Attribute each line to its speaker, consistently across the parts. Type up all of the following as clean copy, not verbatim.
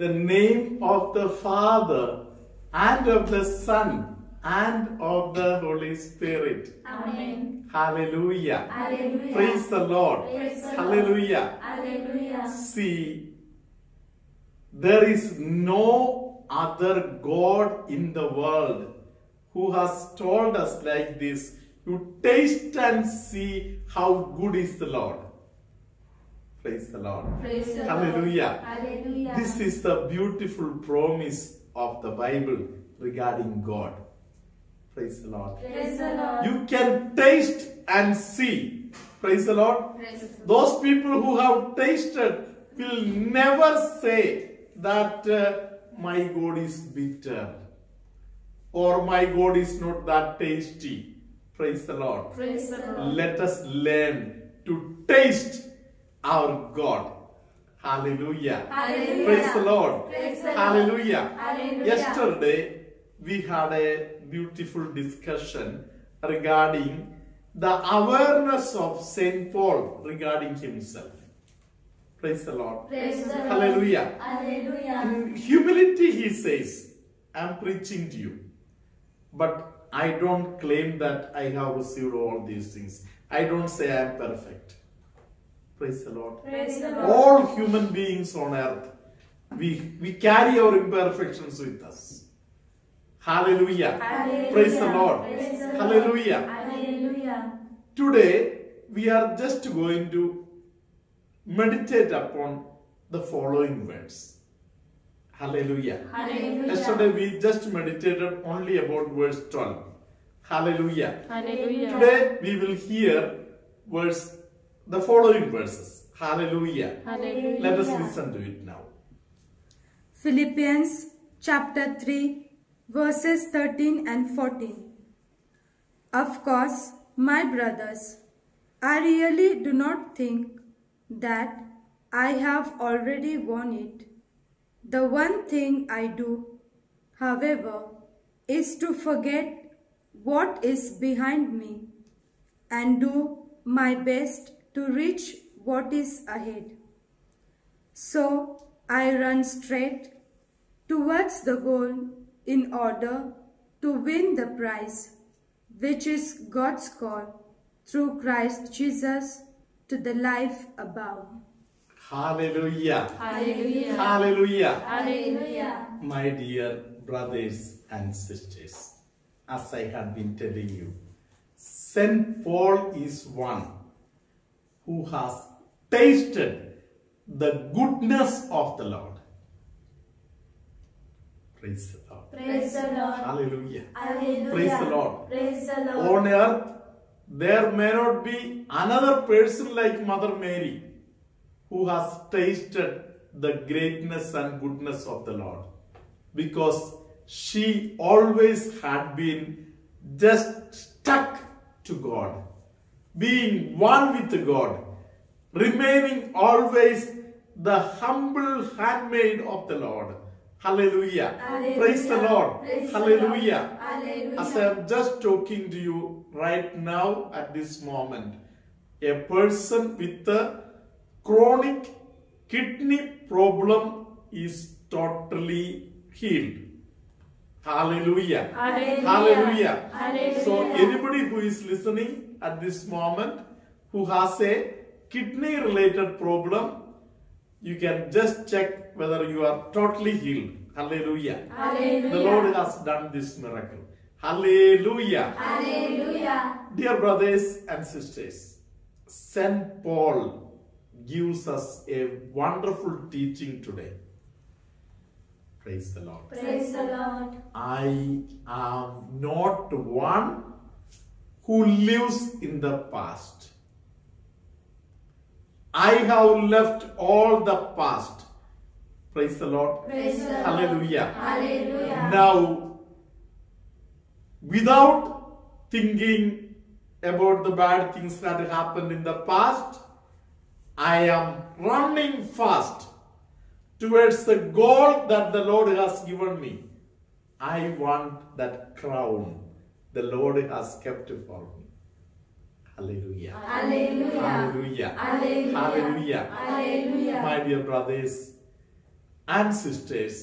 Speaker 1: the name of the Father and of the Son and of the Holy Spirit.
Speaker 2: Amen.
Speaker 1: Hallelujah.
Speaker 2: Hallelujah.
Speaker 1: Praise the Lord.
Speaker 2: Praise the
Speaker 1: Hallelujah.
Speaker 2: Lord. Hallelujah.
Speaker 1: See, there is no other God in the world who has told us like this, you taste and see how good is the Lord. Praise the Lord.
Speaker 2: Praise the
Speaker 1: Hallelujah.
Speaker 2: Lord. Hallelujah.
Speaker 1: This is the beautiful promise of the Bible regarding God. Praise the Lord.
Speaker 2: Praise the Lord.
Speaker 1: You can taste and see. Praise the Lord.
Speaker 2: Praise the Lord.
Speaker 1: Those people who have tasted will never say that my God is bitter or my God is not that tasty. Praise the Lord.
Speaker 2: Praise the Lord.
Speaker 1: Let us learn to taste our God. Hallelujah.
Speaker 2: Hallelujah.
Speaker 1: Praise the Lord.
Speaker 2: Praise the Lord.
Speaker 1: Hallelujah.
Speaker 2: Hallelujah.
Speaker 1: Yesterday we had a beautiful discussion regarding the awareness of Saint Paul regarding himself. Praise the Lord.
Speaker 2: Praise the Lord.
Speaker 1: Hallelujah.
Speaker 2: Hallelujah.
Speaker 1: In humility he says, I am preaching to you, but I don't claim that I have received all these things. I don't say I am perfect. Praise the Lord.
Speaker 2: Praise the Lord.
Speaker 1: All human beings on earth, we carry our imperfections with us. Hallelujah.
Speaker 2: Hallelujah.
Speaker 1: Praise the Lord.
Speaker 2: Praise the Lord.
Speaker 1: Hallelujah.
Speaker 2: Hallelujah.
Speaker 1: Today, we are just going to meditate upon the following words. Hallelujah.
Speaker 2: Hallelujah.
Speaker 1: Yesterday, we just meditated only about verse 12. Hallelujah.
Speaker 2: Hallelujah.
Speaker 1: Today, we will hear the following verses. Hallelujah.
Speaker 2: Hallelujah.
Speaker 1: Let us listen to it now.
Speaker 3: Philippians chapter 3 verses 13 and 14. Of course, my brothers, I really do not think that I have already won it. The one thing I do, however, is to forget what is behind me and do my best to reach what is ahead. So I run straight towards the goal in order to win the prize, which is God's call through Christ Jesus to the life above.
Speaker 1: Hallelujah.
Speaker 2: Hallelujah.
Speaker 1: Hallelujah.
Speaker 2: Hallelujah.
Speaker 1: My dear brothers and sisters, as I have been telling you, Saint Paul is one who has tasted the goodness of the Lord. Praise the Lord.
Speaker 2: Praise the Lord.
Speaker 1: Hallelujah.
Speaker 2: Hallelujah.
Speaker 1: Praise the Lord.
Speaker 2: Praise the Lord.
Speaker 1: On earth, there may not be another person like Mother Mary who has tasted the greatness and goodness of the Lord, because she always had been just stuck to God, being one with God, remaining always the humble handmaid of the Lord. Hallelujah.
Speaker 2: Hallelujah.
Speaker 1: Praise the Lord.
Speaker 2: Praise the
Speaker 1: Hallelujah.
Speaker 2: Lord. Hallelujah.
Speaker 1: As I am just talking to you right now at this moment, a person with a chronic kidney problem is totally healed. Hallelujah.
Speaker 2: Hallelujah.
Speaker 1: Hallelujah.
Speaker 2: Hallelujah.
Speaker 1: So anybody who is listening at this moment who has a kidney related problem, you can just check whether you are totally healed. Hallelujah.
Speaker 2: Hallelujah.
Speaker 1: The Lord has done this miracle. Hallelujah.
Speaker 2: Hallelujah.
Speaker 1: Dear brothers and sisters, Saint Paul gives us a wonderful teaching today. Praise the Lord.
Speaker 2: Praise the Lord.
Speaker 1: I am not one who lives in the past. I have left all the past. Praise the Lord.
Speaker 2: Praise the Lord.
Speaker 1: Hallelujah.
Speaker 2: Hallelujah.
Speaker 1: Now, without thinking about the bad things that happened in the past, I am running fast towards the goal that the Lord has given me. I want that crown the Lord has kept for me. Hallelujah.
Speaker 2: Hallelujah.
Speaker 1: Hallelujah.
Speaker 2: Hallelujah.
Speaker 1: Hallelujah.
Speaker 2: Hallelujah.
Speaker 1: My dear brothers, and sisters,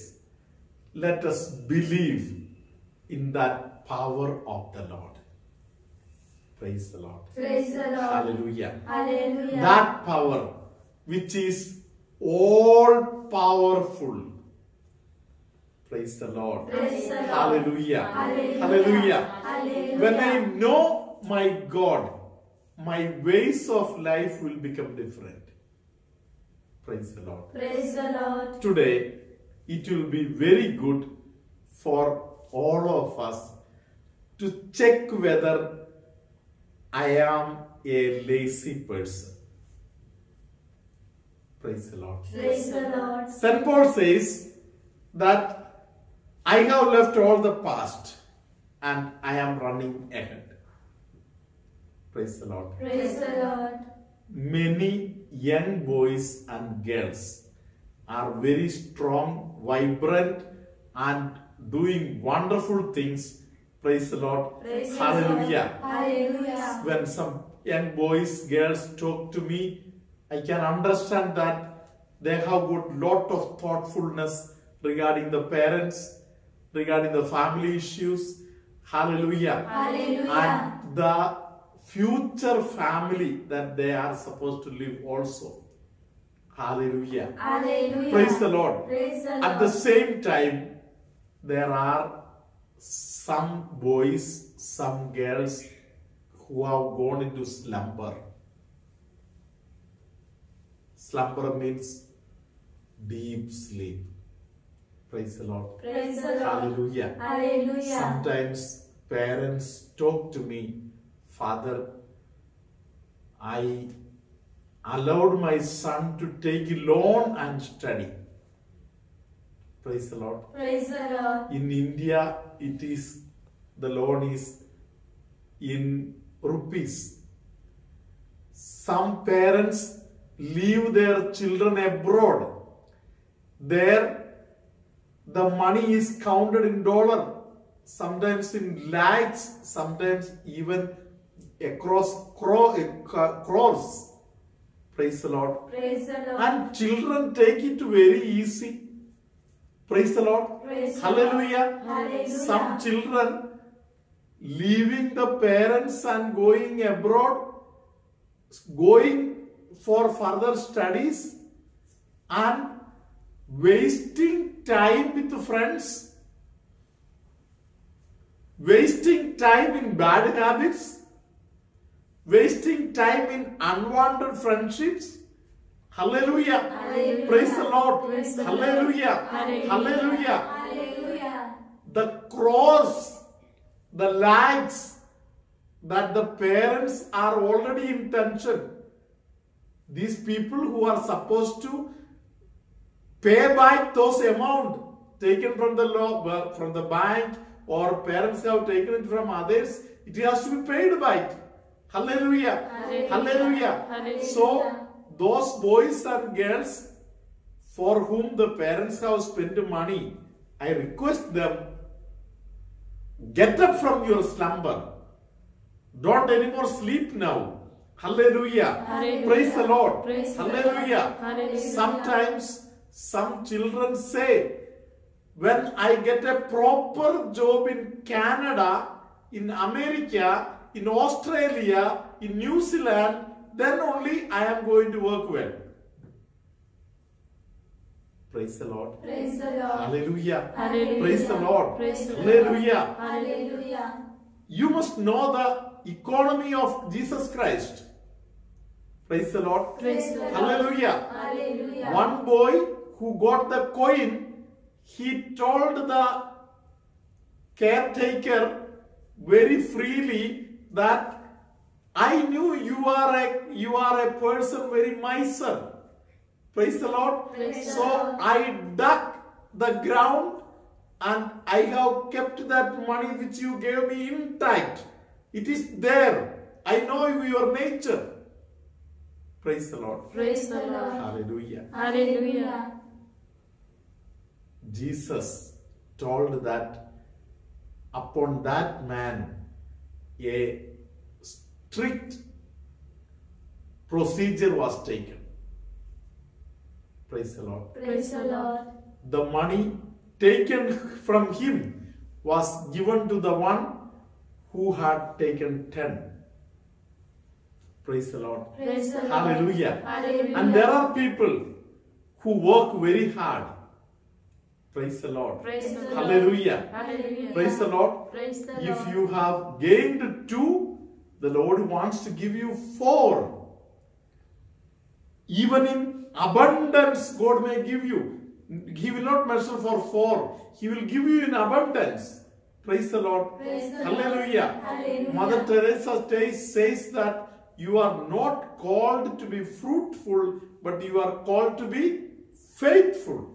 Speaker 1: let us believe in that power of the Lord. Praise the Lord.
Speaker 2: Praise the Lord.
Speaker 1: Hallelujah.
Speaker 2: Hallelujah.
Speaker 1: That power which is all powerful. Praise the Lord.
Speaker 2: Praise the Lord.
Speaker 1: Hallelujah.
Speaker 2: Hallelujah.
Speaker 1: Hallelujah.
Speaker 2: Hallelujah.
Speaker 1: When I know my God, my ways of life will become different. Praise the Lord.
Speaker 2: Praise the Lord.
Speaker 1: Today, it will be very good for all of us to check whether I am a lazy person. Praise the Lord.
Speaker 2: Praise the Lord.
Speaker 1: St. Paul says that I have left all the past and I am running ahead. Praise the Lord.
Speaker 2: Praise the Lord.
Speaker 1: Many young boys and girls are very strong, vibrant, and doing wonderful things. Praise the Lord.
Speaker 2: Praise the
Speaker 1: Hallelujah.
Speaker 2: Lord. Hallelujah.
Speaker 1: When some young boys, girls talk to me, I can understand that they have got lot of thoughtfulness regarding the parents, regarding the family issues. Hallelujah.
Speaker 2: Hallelujah.
Speaker 1: And the future family that they are supposed to live also. Hallelujah.
Speaker 2: Hallelujah.
Speaker 1: Praise the Lord.
Speaker 2: Praise the Lord.
Speaker 1: At the same time, there are some boys, some girls who have gone into slumber. Slumber means deep sleep. Praise the Lord.
Speaker 2: Praise the Lord.
Speaker 1: Hallelujah.
Speaker 2: Hallelujah.
Speaker 1: Sometimes parents talk to me, Father, I allowed my son to take a loan and study. Praise the Lord.
Speaker 2: Praise the Lord.
Speaker 1: In India, the loan is in rupees. Some parents leave their children abroad. There, the money is counted in dollar, sometimes in lakhs, sometimes even across crores. Praise the Lord.
Speaker 2: Praise the Lord.
Speaker 1: And children take it very easy. Praise the Lord.
Speaker 2: Praise the
Speaker 1: Hallelujah.
Speaker 2: Lord. Hallelujah.
Speaker 1: Some children leaving the parents and going abroad, going for further studies and wasting time with friends, wasting time in bad habits, wasting time in unwanted friendships. Hallelujah.
Speaker 2: Hallelujah.
Speaker 1: Praise the Lord.
Speaker 2: Praise the
Speaker 1: Hallelujah.
Speaker 2: Hallelujah.
Speaker 1: Hallelujah.
Speaker 2: Hallelujah.
Speaker 1: The crores, the lakhs that the parents are already in tension. These people who are supposed to pay back those amount taken from the law, from the bank, or parents have taken it from others, it has to be paid back. Hallelujah.
Speaker 2: Hallelujah.
Speaker 1: Hallelujah.
Speaker 2: Hallelujah.
Speaker 1: So those boys and girls for whom the parents have spent money, I request them, get up from your slumber. Don't anymore sleep now. Hallelujah.
Speaker 2: Hallelujah.
Speaker 1: Praise the Lord.
Speaker 2: Praise the
Speaker 1: Hallelujah.
Speaker 2: Lord. Hallelujah.
Speaker 1: Sometimes some children say, when I get a proper job in Canada, in America, in Australia, in New Zealand, then only I am going to work well. Praise the Lord.
Speaker 2: Praise the Lord.
Speaker 1: Hallelujah.
Speaker 2: Hallelujah.
Speaker 1: Praise the Lord.
Speaker 2: Praise the Lord.
Speaker 1: Hallelujah.
Speaker 2: Hallelujah.
Speaker 1: You must know the economy of Jesus Christ. Praise the Lord.
Speaker 2: Praise the Lord.
Speaker 1: Hallelujah.
Speaker 2: Hallelujah.
Speaker 1: One boy who got the coin, he told the caretaker very freely that I knew you are a person very miser. Praise the Lord.
Speaker 2: Praise the
Speaker 1: So
Speaker 2: Lord.
Speaker 1: I dug the ground and I have kept that money which you gave me intact. It is there. I know your nature. Praise the Lord.
Speaker 2: Praise the Lord.
Speaker 1: Hallelujah.
Speaker 2: Hallelujah.
Speaker 1: Jesus told that upon that man a strict procedure was taken. Praise the Lord.
Speaker 2: Praise the Lord.
Speaker 1: the money taken from him was given to the one who had taken 10. Praise the Lord.
Speaker 2: Praise the Lord.
Speaker 1: Hallelujah.
Speaker 2: Hallelujah.
Speaker 1: And there are people who work very hard. Praise the Lord.
Speaker 2: Praise the Lord.
Speaker 1: Hallelujah.
Speaker 2: Hallelujah.
Speaker 1: Praise the Lord.
Speaker 2: Praise the
Speaker 1: If
Speaker 2: Lord.
Speaker 1: you have gained 2, the Lord wants to give you 4. Even in abundance, God may give you. He will not measure for 4. He will give you in abundance. Praise the Lord.
Speaker 2: Praise the
Speaker 1: Hallelujah.
Speaker 2: Lord. Hallelujah.
Speaker 1: Mother Teresa says that you are not called to be fruitful, but you are called to be faithful.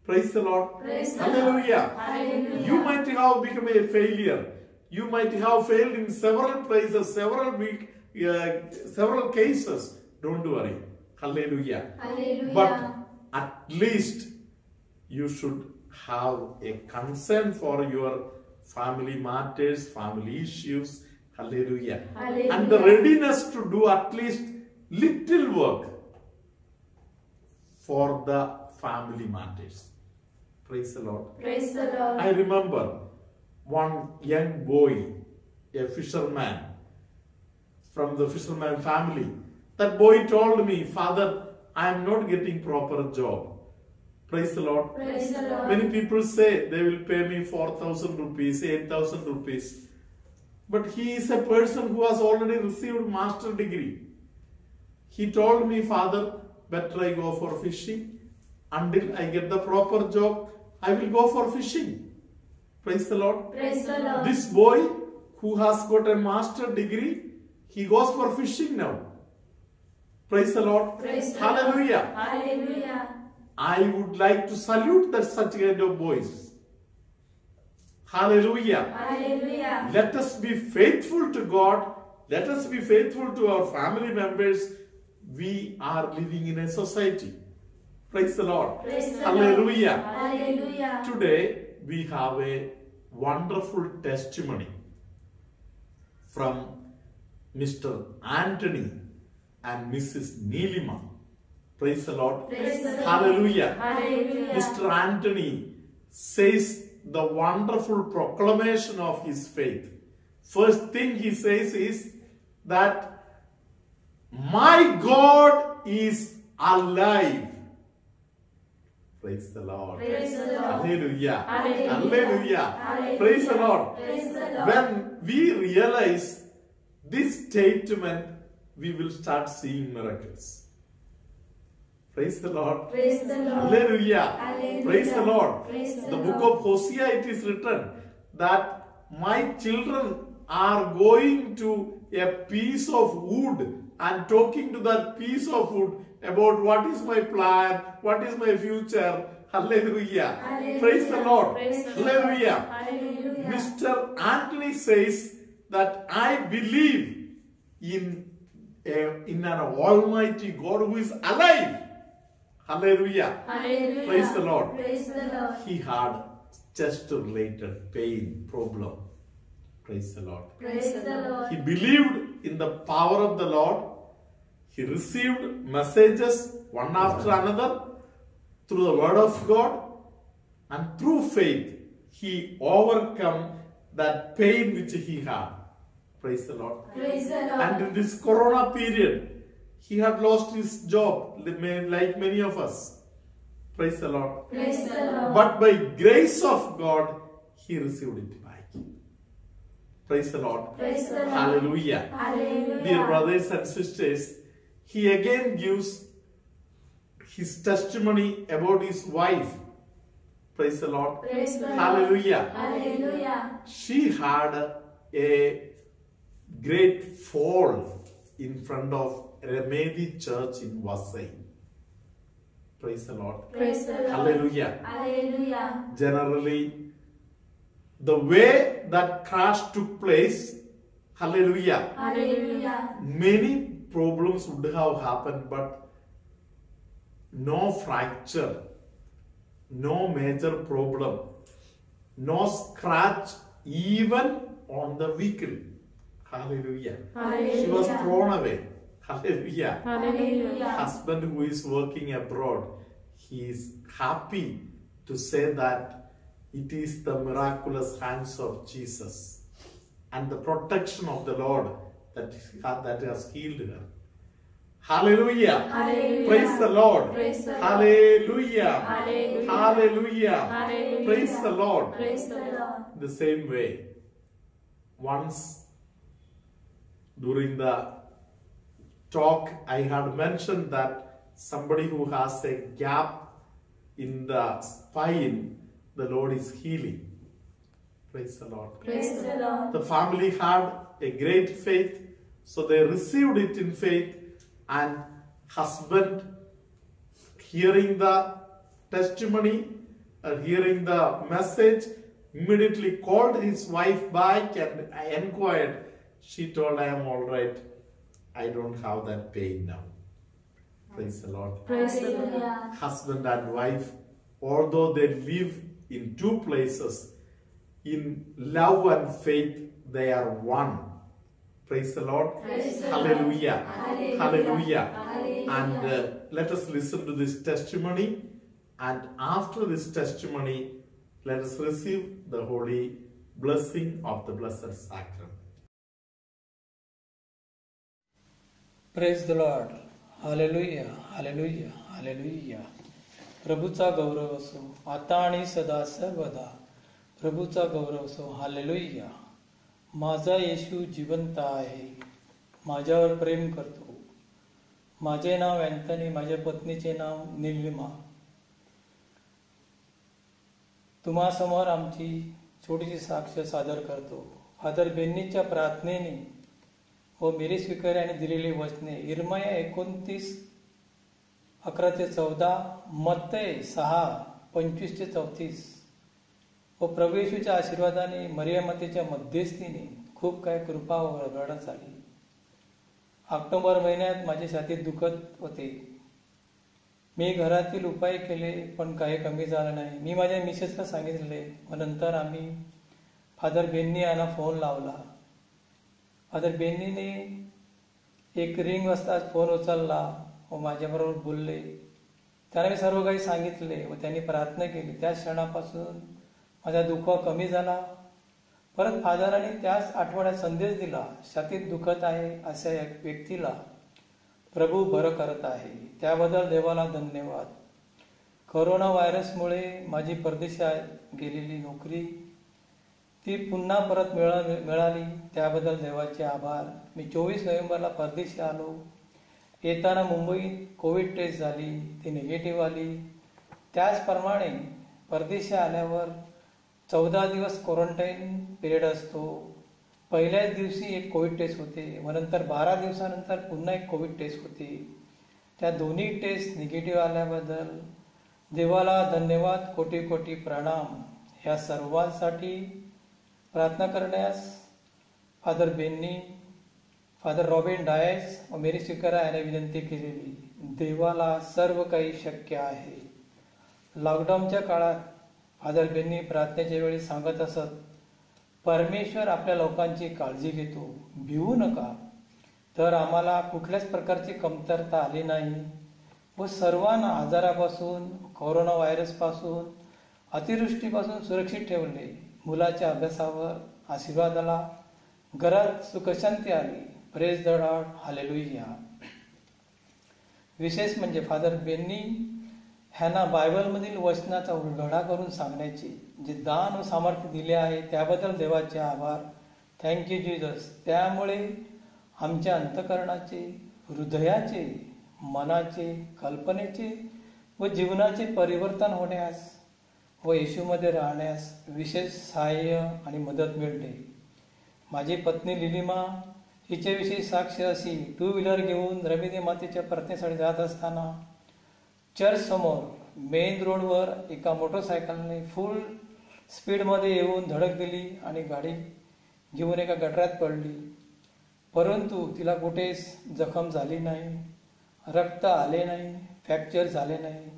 Speaker 1: Praise the Lord.
Speaker 2: Praise the
Speaker 1: Hallelujah.
Speaker 2: Hallelujah.
Speaker 1: You might have become a failure. You might have failed in several places, several cases. Don't worry. Hallelujah.
Speaker 2: Hallelujah.
Speaker 1: But at least you should have a concern for your family matters, family issues. Hallelujah.
Speaker 2: Hallelujah.
Speaker 1: And the readiness to do at least little work for the family matters. Praise the Lord.
Speaker 2: Praise the Lord.
Speaker 1: I remember one young boy, a fisherman from the fisherman family. That boy told me, Father, I am not getting proper job. Praise the Lord.
Speaker 2: Praise the Lord.
Speaker 1: Many people say they will pay me 4,000 rupees, 8,000 rupees. But he is a person who has already received master degree. He told me, Father, better I go for fishing. Until I get the proper job, I will go for fishing. Praise the Lord.
Speaker 2: Praise the Lord.
Speaker 1: This boy who has got a master degree, he goes for fishing now. Praise the Lord.
Speaker 2: Praise the
Speaker 1: Hallelujah.
Speaker 2: Lord. Hallelujah.
Speaker 1: I would like to salute that such kind of boys. Hallelujah.
Speaker 2: Hallelujah.
Speaker 1: Let us be faithful to God. Let us be faithful to our family members. We are living in a society. Praise the Lord.
Speaker 2: Praise the
Speaker 1: Hallelujah.
Speaker 2: Lord. Hallelujah.
Speaker 1: Today we have a wonderful testimony from Mr. Anthony and Mrs. Neelima. Praise the Lord.
Speaker 2: Praise the Lord.
Speaker 1: Hallelujah.
Speaker 2: Hallelujah.
Speaker 1: Mr. Anthony says the wonderful proclamation of his faith. First thing he says is that my God is alive. Praise the Lord.
Speaker 2: Praise the Lord.
Speaker 1: Hallelujah.
Speaker 2: Hallelujah.
Speaker 1: Hallelujah.
Speaker 2: Hallelujah.
Speaker 1: Praise the Lord.
Speaker 2: Praise the Lord.
Speaker 1: When we realize this statement, we will start seeing miracles. Praise the Lord.
Speaker 2: Praise the Lord.
Speaker 1: Hallelujah.
Speaker 2: Hallelujah.
Speaker 1: Praise the Lord.
Speaker 2: Praise the
Speaker 1: The book
Speaker 2: Lord.
Speaker 1: of Hosea, it is written that my children are going to a piece of wood and talking to that piece of wood about what is my plan, what is my future. Hallelujah.
Speaker 2: Hallelujah.
Speaker 1: Praise the Lord.
Speaker 2: Praise the Lord.
Speaker 1: Hallelujah.
Speaker 2: Hallelujah.
Speaker 1: Mr. Anthony says that I believe in an almighty God who is alive. Hallelujah.
Speaker 2: Hallelujah.
Speaker 1: Praise the Lord.
Speaker 2: Praise the Lord.
Speaker 1: He had chest-related pain problem. Praise the Lord.
Speaker 2: Praise the Lord.
Speaker 1: He believed in the power of the Lord. He received messages one after another through the word of God, and through faith he overcome that pain which he had. Praise the Lord.
Speaker 2: Praise the Lord.
Speaker 1: And in this corona period, he had lost his job like many of us. Praise the Lord.
Speaker 2: Praise the Lord.
Speaker 1: But by grace of God, he received it back. Praise the Lord.
Speaker 2: Praise the Lord.
Speaker 1: Hallelujah.
Speaker 2: Hallelujah.
Speaker 1: Dear brothers and sisters, he again gives his testimony about his wife. Praise the Lord.
Speaker 2: Praise the Lord.
Speaker 1: Hallelujah.
Speaker 2: Hallelujah.
Speaker 1: She had a great fall in front of Remedi Church in Vasai. Praise the Lord.
Speaker 2: Praise the Lord.
Speaker 1: Hallelujah.
Speaker 2: Hallelujah.
Speaker 1: Generally, the way that crash took place, hallelujah,
Speaker 2: Hallelujah.
Speaker 1: many problems would have happened, but no fracture, no major problem, no scratch even on the vehicle. Hallelujah. She was
Speaker 2: Hallelujah.
Speaker 1: thrown away. Hallelujah.
Speaker 2: Hallelujah.
Speaker 1: Husband who is working abroad, he is happy to say that it is the miraculous hands of Jesus and the protection of the Lord that has healed her. Hallelujah.
Speaker 2: Hallelujah.
Speaker 1: Praise the Lord.
Speaker 2: Praise the Lord.
Speaker 1: Hallelujah.
Speaker 2: Hallelujah.
Speaker 1: Hallelujah.
Speaker 2: Hallelujah.
Speaker 1: Praise the Lord.
Speaker 2: Praise the Lord.
Speaker 1: The same way, once during the talk, I had mentioned that somebody who has a gap in the spine, the Lord is healing. Praise the Lord.
Speaker 2: Praise the Lord.
Speaker 1: The family had a great faith, so they received it in faith, and husband, hearing the testimony, hearing the message, immediately called his wife back and inquired. She told, I am all right. I don't have that pain now. Praise the Lord.
Speaker 2: Praise the Lord.
Speaker 1: Husband and wife, although they live in two places, in love and faith, they are one. Praise the Lord.
Speaker 2: Praise the
Speaker 1: Hallelujah.
Speaker 2: Hallelujah.
Speaker 1: Hallelujah.
Speaker 2: Hallelujah.
Speaker 1: And let us listen to this testimony. And after this testimony, let us receive the holy blessing of the Blessed Sacrament.
Speaker 4: Praise the Lord. Hallelujah, hallelujah, hallelujah. प्रभूचा गौरव असो आता आणि सदा सर्वदा. प्रभूचा गौरव असो. Hallelujah. माझा येशू जिवंत आहे, माझ्यावर प्रेम करतो. माझे नाव अँथनी, माझ्या पत्नीचे नाव निलिमा. तुम्हासमोर आमची छोटीशी साक्ष सादर करतो. फादर बेन्नीच्या प्रार्थनेने व मेरी स्वीकार्याने दिलेली वचने इर्मया 29:11-14, मत्तय 6:25-34 व प्रभू येशूच्या आशीर्वादाने मरिया मातेच्या मध्यस्थीने खूप काय कृपा व रगडा झाली. ऑक्टोबर महिन्यात माझ्या छातीत दुखत होते. मी घरातील उपाय केले पण काही कमी झालं नाही. मी माझ्या मिसेसला सांगितले व नंतर आम्ही फादर बेन्नी यांना फोन लावला. फादर बेन्नीने 1 रिंग वाजता फोन उचलला व माझ्याबरोबर बोलले. त्यांना मी सर्व काही सांगितले व त्यांनी प्रार्थना केली. त्या क्षणापासून माझा दुखवा कमी झाला. परत फादरांनी त्याच आठवड्यात संदेश दिला, छातीत दुखत आहे अशा एक व्यक्तीला प्रभू बरं करत आहे. त्याबद्दल देवाला धन्यवाद. कोरोना व्हायरसमुळे माझी परदेशात गेलेली नोकरी ती पुन्हा परत मिळाली. त्याबद्दल देवाचे आभार. मी 24 नोव्हेंबरला परदेशी आलो. येताना मुंबईत कोविड टेस्ट झाली, ती निगेटिव्ह आली. त्याचप्रमाणे परदेशी आल्यावर 14 दिवस क्वारंटाईन पिरियड असतो. पहिल्याच दिवशी एक कोविड टेस्ट होते व नंतर 12 दिवसानंतर पुन्हा एक कोविड टेस्ट होती. त्या दोन्ही टेस्ट निगेटिव्ह आल्याबद्दल देवाला धन्यवाद, कोटी कोटी प्रणाम. ह्या सर्वांसाठी प्रार्थना करण्यास father Benny, father robin DISE व मेरी स्वीकारा याने विनंती केलेली. देवाला सर्व काही शक्य आहे. लॉकडाऊनच्या काळात फादर बेन्नी प्रार्थनेच्या वेळी सांगत असत, परमेश्वर आपल्या लोकांची काळजी घेतो, भिवू नका. तर आम्हाला कुठल्याच प्रकारची कमतरता आली नाही व सर्वांना आजारापासून, कोरोना व्हायरसपासून, अतिवृष्टीपासून सुरक्षित ठेवले. मुलाच्या अभ्यासावर आशीर्वाद आला. घरात सुखशांती आली. Praise the Lord. हालेलुया. विशेष म्हणजे फादर बेन्नी ह्यांना बायबलमधील वचनाचा उलगडा करून सांगण्याचे जे दान व सामर्थ्य दिले आहे त्याबद्दल देवाचे आभार. Thank you Jesus. त्यामुळे आमच्या अंतःकरणाचे, हृदयाचे, मनाचे, कल्पनेचे व जीवनाचे परिवर्तन होण्यास व येशूमध्ये राहण्यास विशेष सहाय्य आणि मदत मिळते. माझी पत्नी लिलिमा हिच्याविषयी साक्ष अशी, 2 व्हीलर घेऊन रमिनी मातेच्या प्रार्थनेसाठी जात असताना चर्च समोर मेन रोडवर एका मोटरसायकलने फुल स्पीडमध्ये येऊन धडक दिली आणि गाडी घेऊन एका गटारात पडली. परंतु तिला कुठेच जखम झाली नाही, रक्त आले नाही, फ्रॅक्चर झाले नाही,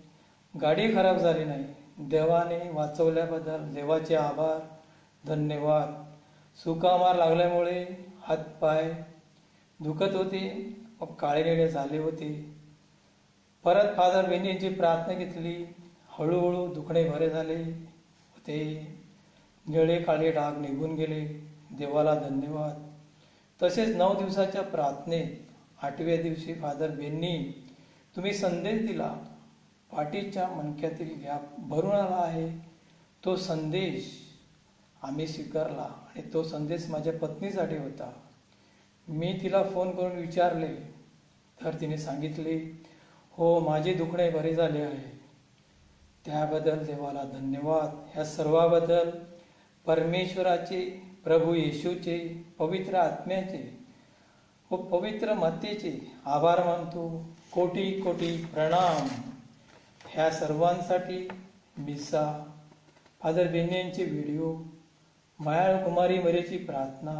Speaker 4: गाडी खराब झाली नाही. देवाने वाचवल्याबद्दल देवाचे आभार, धन्यवाद. सुकामार लागल्यामुळे हातपाय दुखत होते व काळेनिळे झाले होते. परत फादर बेनी यांची प्रार्थना घेतली. हळूहळू दुखणे बरे झाले होते. निळे काळे डाग निघून गेले. देवाला धन्यवाद. तसेच 9 दिवसाच्या प्रार्थनेत 8व्या दिवशी फादर बेनी तुम्ही संदेश दिला. पाठीच्या मणक्यातील गॅप भरून आला आहे. तो संदेश आम्ही स्वीकारला आणि तो संदेश माझ्या पत्नीसाठी होता. मी तिला फोन करून विचारले तर तिने सांगितले, हो माझे दुखणे बरे झाले आहे. त्याबद्दल देवाला धन्यवाद. ह्या सर्वाबद्दल परमेश्वराचे, प्रभू येशूचे, पवित्र आत्म्याचे व पवित्र मातेचे आभार मानतो. कोटी कोटी प्रणाम. ह्या सर्वांसाठी मिसा, फादर बेनी यांचे व्हिडिओ, मायाळ कुमारी मरेची प्रार्थना,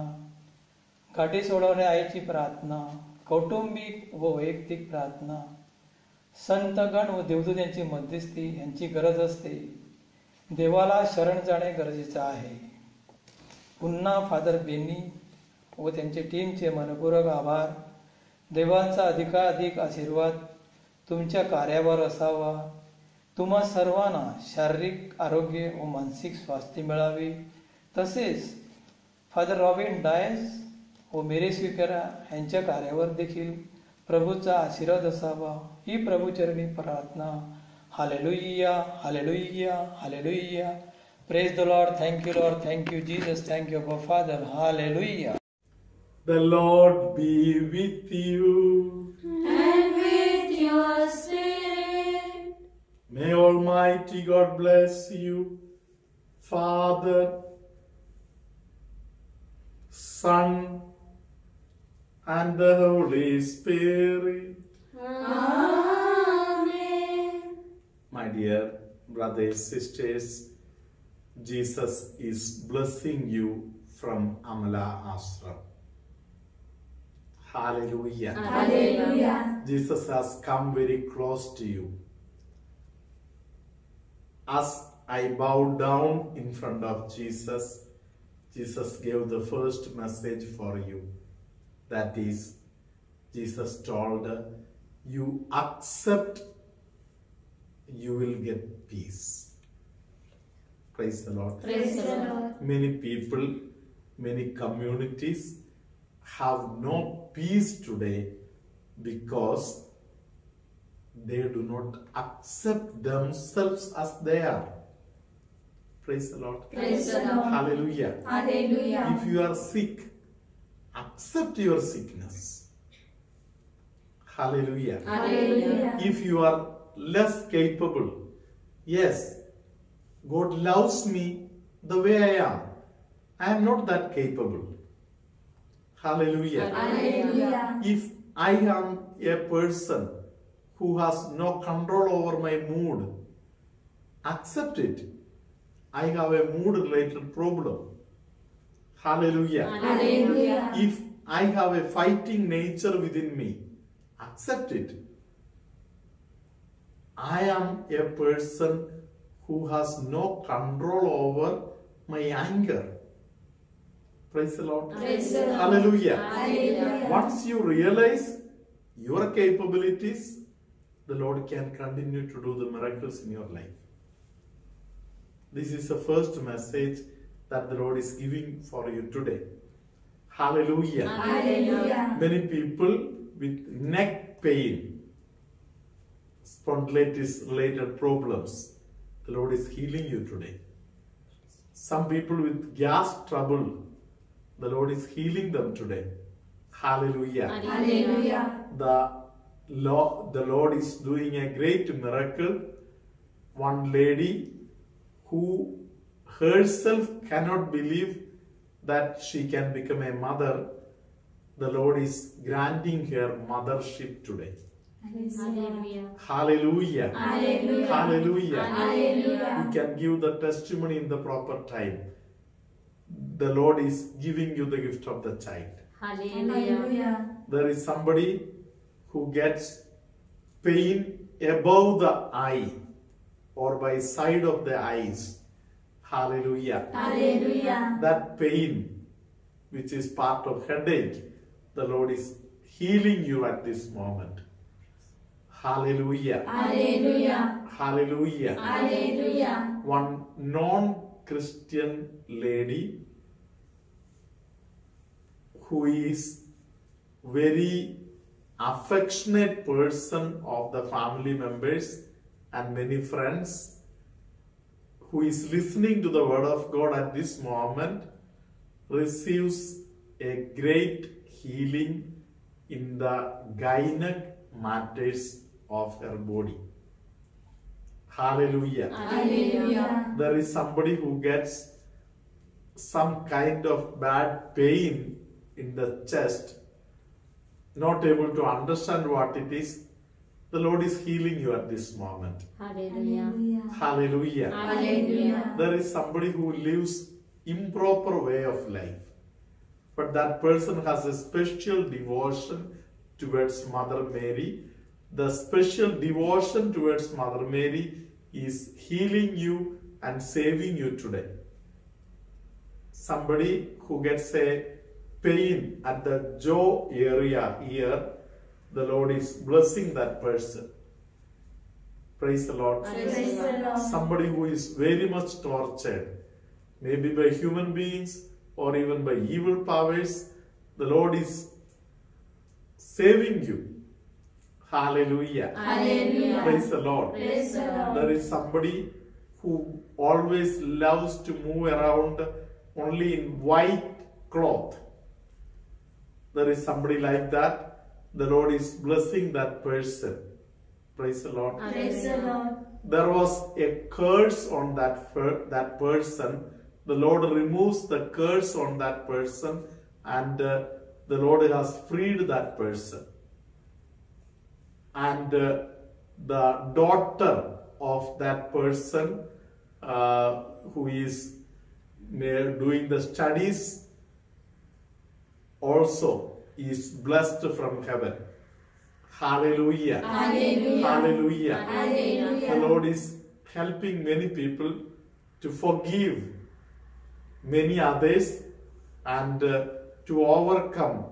Speaker 4: गाठी सोडवणाऱ्या आईची प्रार्थना, कौटुंबिक व वैयक्तिक प्रार्थना, संतगण व देवदूत यांची मध्यस्थी यांची गरज असते. देवाला शरण जाणे गरजेचे आहे. पुन्हा फादर बेनी व त्यांच्या टीमचे मनपूर्वक आभार. देवांचा अधिकाधिक आशीर्वाद तुमच्या कार्यावर असावा. तुम्हा सर्वांना शारीरिक आरोग्य व मानसिक स्वास्थ्य मिळावे. तसेच फादर रॉबिन डायस व मेरे स्वीकारा यांच्या कार्यावर देखील प्रभूचा आशीर्वाद असावा ही प्रभूचरणी प्रार्थना. Hallelujah, hallelujah, hallelujah. Praise the Lord. Thank you Lord. Thank you Jesus. Thank you our father. Hallelujah.
Speaker 1: The Lord be with you.
Speaker 2: And with your spirit.
Speaker 1: May Almighty God bless you, Father, Son, and the Holy Spirit.
Speaker 2: Amen.
Speaker 1: My dear brothers, sisters, Jesus is blessing you from Amala Ashram. Hallelujah.
Speaker 2: Hallelujah.
Speaker 1: Jesus has come very close to you. As I bowed down in front of Jesus, Jesus gave the first message for you. That is, Jesus told, you accept, you will get peace. Praise the Lord.
Speaker 2: Praise the Lord.
Speaker 1: Many people, many communities have no peace today because they do not accept themselves as they are. Praise the Lord.
Speaker 2: Praise the Lord.
Speaker 1: Hallelujah.
Speaker 2: Hallelujah.
Speaker 1: If you are sick, accept your sickness. Hallelujah.
Speaker 2: Hallelujah.
Speaker 1: If you are less capable, yes, God loves me the way I am. I am not that capable. Hallelujah.
Speaker 2: Hallelujah.
Speaker 1: If I am a person who has no control over my mood, accept it. I have a mood related problem. Hallelujah.
Speaker 2: Hallelujah.
Speaker 1: If I have a fighting nature within me, accept it. I am a person who has no control over my anger. Praise the Lord.
Speaker 2: Praise the Lord.
Speaker 1: Hallelujah.
Speaker 2: Hallelujah.
Speaker 1: Once you realize your capabilities, the Lord can continue to do the miracles in your life. This is the first message that the Lord is giving for you today. Hallelujah.
Speaker 2: Hallelujah.
Speaker 1: Many people with neck pain, spondylitis related problems, the Lord is healing you today. Some people with gas trouble, the Lord is healing them today. Hallelujah.
Speaker 2: Hallelujah.
Speaker 1: The Lord is doing a great miracle. One lady who herself cannot believe that she can become a mother, the Lord is granting her mothership today.
Speaker 2: Hallelujah.
Speaker 1: Hallelujah.
Speaker 2: Hallelujah.
Speaker 1: Hallelujah.
Speaker 2: Hallelujah.
Speaker 1: You can give the testimony in the proper time. The Lord is giving you the gift of the child.
Speaker 2: Hallelujah.
Speaker 1: There is somebody who gets pain above the eye or by side of the eyes. Hallelujah.
Speaker 2: Hallelujah.
Speaker 1: That pain, which is part of headache, the Lord is healing you at this moment. Hallelujah.
Speaker 2: Hallelujah.
Speaker 1: Hallelujah.
Speaker 2: Hallelujah.
Speaker 1: One non-Christian lady who is very affectionate person of the family members and many friends, who is listening to the word of God at this moment, receives a great healing in the gynec matters of her body. Hallelujah.
Speaker 2: Hallelujah.
Speaker 1: There is somebody who gets some kind of bad pain in the chest, not able to understand what it is. The Lord is healing you at this moment.
Speaker 2: Hallelujah.
Speaker 1: Hallelujah.
Speaker 2: Hallelujah.
Speaker 1: There is somebody who lives improper way of life, but that person has a special devotion towards Mother Mary. The special devotion towards Mother Mary is healing you and saving you today. Somebody who gets a pain at the jaw area here, the Lord is blessing that person. Praise the Lord.
Speaker 2: Praise the Lord.
Speaker 1: Somebody who is very much tortured, maybe by human beings or even by evil powers, the Lord is saving you. Hallelujah.
Speaker 2: Hallelujah.
Speaker 1: Praise the Lord.
Speaker 2: Praise the Lord.
Speaker 1: There is somebody who always loves to move around only in white cloth. There is somebody like that. The Lord is blessing that person. Praise the Lord.
Speaker 2: Praise the Lord.
Speaker 1: There was a curse on that person. The Lord removes the curse on that person, and the Lord has freed that person. And the daughter of that person who is doing the studies also is blessed from heaven. Hallelujah.
Speaker 2: Hallelujah.
Speaker 1: Hallelujah.
Speaker 2: Hallelujah.
Speaker 1: The Lord is helping many people to forgive many others and to overcome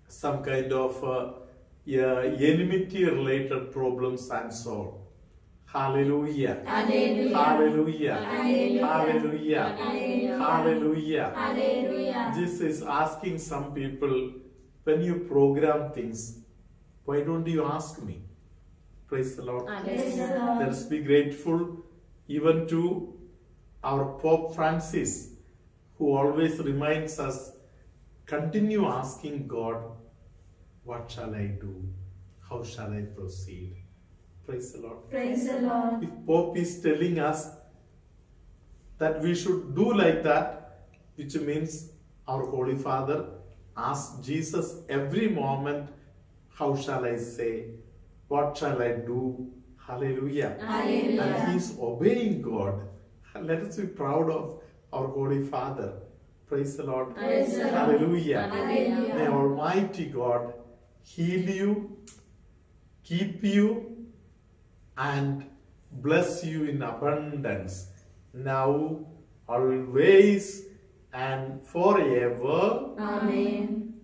Speaker 1: some kind of enmity related problems and so on. Hallelujah.
Speaker 2: Hallelujah.
Speaker 1: Hallelujah.
Speaker 2: Hallelujah.
Speaker 1: Hallelujah.
Speaker 2: Hallelujah.
Speaker 1: Hallelujah.
Speaker 2: Hallelujah.
Speaker 1: Jesus is asking some people, when you program things, why don't you ask me? Praise the Lord.
Speaker 2: Praise the Lord.
Speaker 1: Let us be grateful even to our Pope Francis, who always reminds us, continue asking God, what shall I do? How shall I proceed? Praise the Lord.
Speaker 2: Praise the Lord.
Speaker 1: If Pope is telling us that we should do like that, which means our Holy Father asks Jesus every moment, how shall I say? What shall I do? Hallelujah.
Speaker 2: Hallelujah.
Speaker 1: And he is obeying God. Let us be proud of our Holy Father. Praise the Lord.
Speaker 2: Praise the Lord.
Speaker 1: Hallelujah.
Speaker 2: Hallelujah.
Speaker 1: May Almighty God heal you, keep you, and bless you in abundance, now, always, and forever.
Speaker 2: Amen.